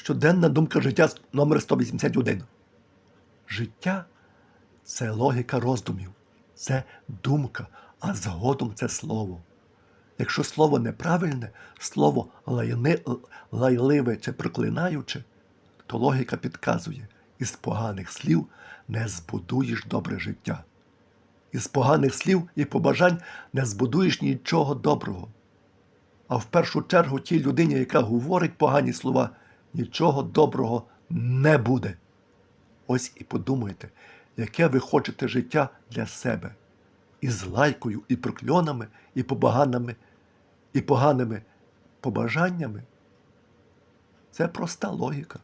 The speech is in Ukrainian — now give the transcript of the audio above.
Щоденна думка життя номер 181. Життя – це логіка роздумів, це думка, а згодом це слово. Якщо слово неправильне, слово лайливе чи проклинаюче, то логіка підказує, із поганих слів не збудуєш добре життя. Із поганих слів і побажань не збудуєш нічого доброго. А в першу чергу тій людині, яка говорить погані слова, нічого доброго не буде. Ось і подумайте, яке ви хочете життя для себе. Із лайкою, і прокльонами, і поганими побажаннями. Це проста логіка.